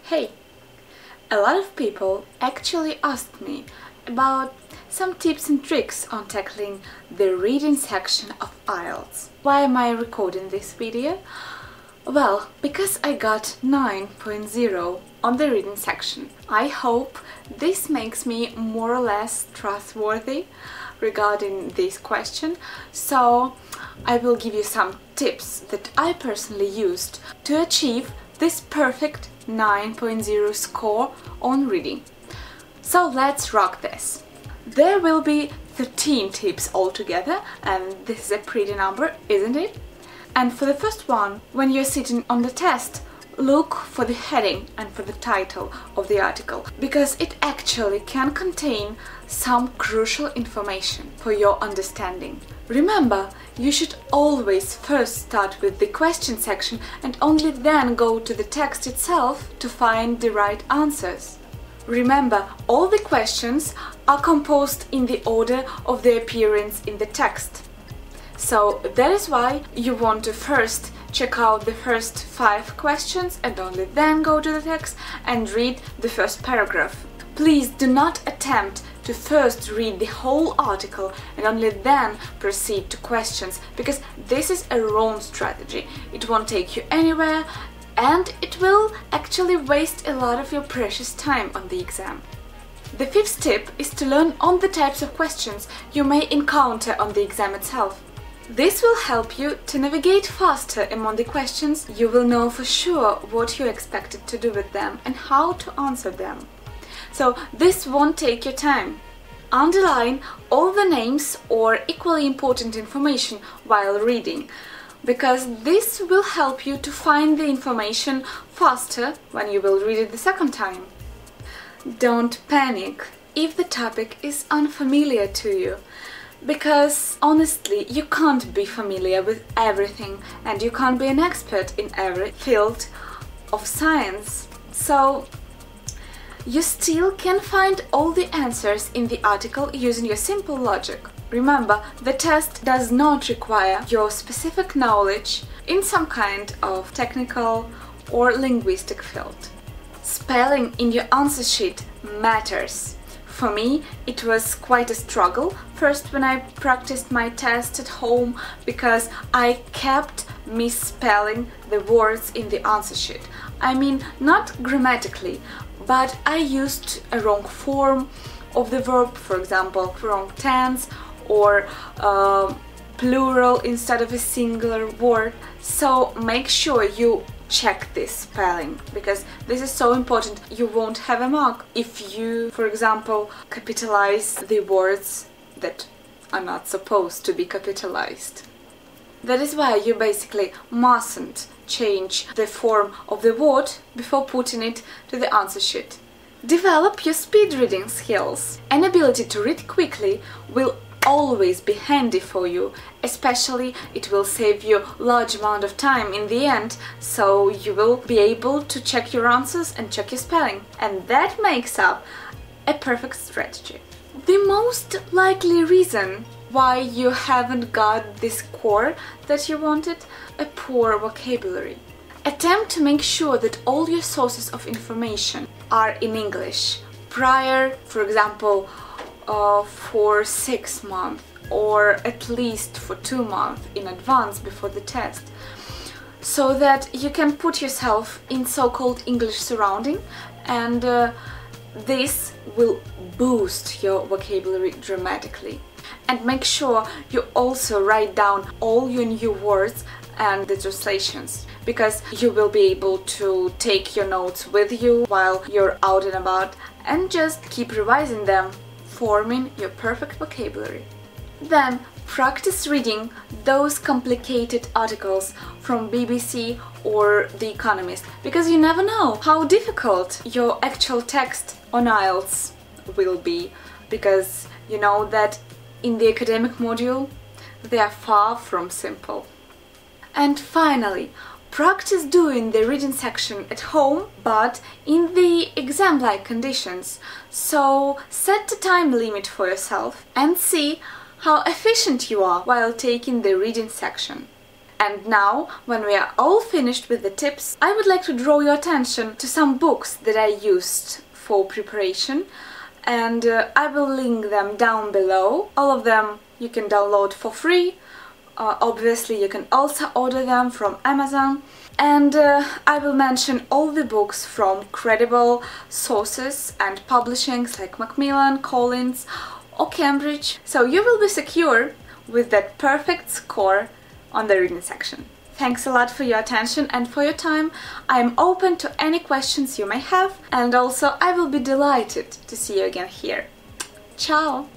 Hey, a lot of people actually asked me about some tips and tricks on tackling the reading section of IELTS. Why am I recording this video? Well, because I got 9.0 on the reading section. I hope this makes me more or less trustworthy regarding this question, so I will give you some tips that I personally used to achieve this perfect 9.0 score on reading. So let's rock this. There will be 13 tips altogether, and this is a pretty number, isn't it? And for the first one, when you're sitting on the test, look for the heading and for the title of the article, because it actually can contain some crucial information for your understanding. Remember, you should always first start with the question section and only then go to the text itself to find the right answers. Remember, all the questions are composed in the order of their appearance in the text. So that is why you want to first check out the first 5 questions and only then go to the text and read the first paragraph. Please do not attempt to first read the whole article and only then proceed to questions, because this is a wrong strategy. It won't take you anywhere and it will actually waste a lot of your precious time on the exam. The 5th tip is to learn on the types of questions you may encounter on the exam itself. This will help you to navigate faster among the questions. You will know for sure what you're expected to do with them and how to answer them. So this won't take your time. Underline all the names or equally important information while reading, because this will help you to find the information faster when you will read it the second time. Don't panic if the topic is unfamiliar to you, because honestly you can't be familiar with everything and you can't be an expert in every field of science. So you still can find all the answers in the article using your simple logic. Remember, the test does not require your specific knowledge in some kind of technical or linguistic field. Spelling in your answer sheet matters. For me, it was quite a struggle first when I practiced my test at home, because I kept misspelling the words in the answer sheet. I mean, not grammatically, but I used a wrong form of the verb, for example, wrong tense or plural instead of a singular word. So make sure you check this spelling, because this is so important. You won't have a mark if you, for example, capitalize the words that are not supposed to be capitalized. That is why you basically mustn't change the form of the word before putting it to the answer sheet. Develop your speed reading skills. An ability to read quickly will always be handy for you, especially it will save you a large amount of time in the end, so you will be able to check your answers and check your spelling, and that makes up a perfect strategy. The most likely reason why you haven't got the score that you wanted: a poor vocabulary. Attempt to make sure that all your sources of information are in English prior, for example, for 6 months or at least for 2 months in advance before the test, so that you can put yourself in so-called English surrounding, and this will boost your vocabulary dramatically. And make sure you also write down all your new words and the translations, because you will be able to take your notes with you while you're out and about and just keep revising them, forming your perfect vocabulary. Then practice reading those complicated articles from BBC or The Economist, because you never know how difficult your actual text on IELTS will be, because you know that in the academic module they are far from simple. And finally, practice doing the reading section at home, but in the exam-like conditions. So set a time limit for yourself and see how efficient you are while taking the reading section. And now, when we are all finished with the tips, I would like to draw your attention to some books that I used for preparation, and I will link them down below. All of them you can download for free. Obviously you can also order them from Amazon, and I will mention all the books from credible sources and publishings like Macmillan, Collins or Cambridge, so you will be secure with that perfect score on the reading section. Thanks a lot for your attention and for your time. I am open to any questions you may have, and also I will be delighted to see you again here. Ciao!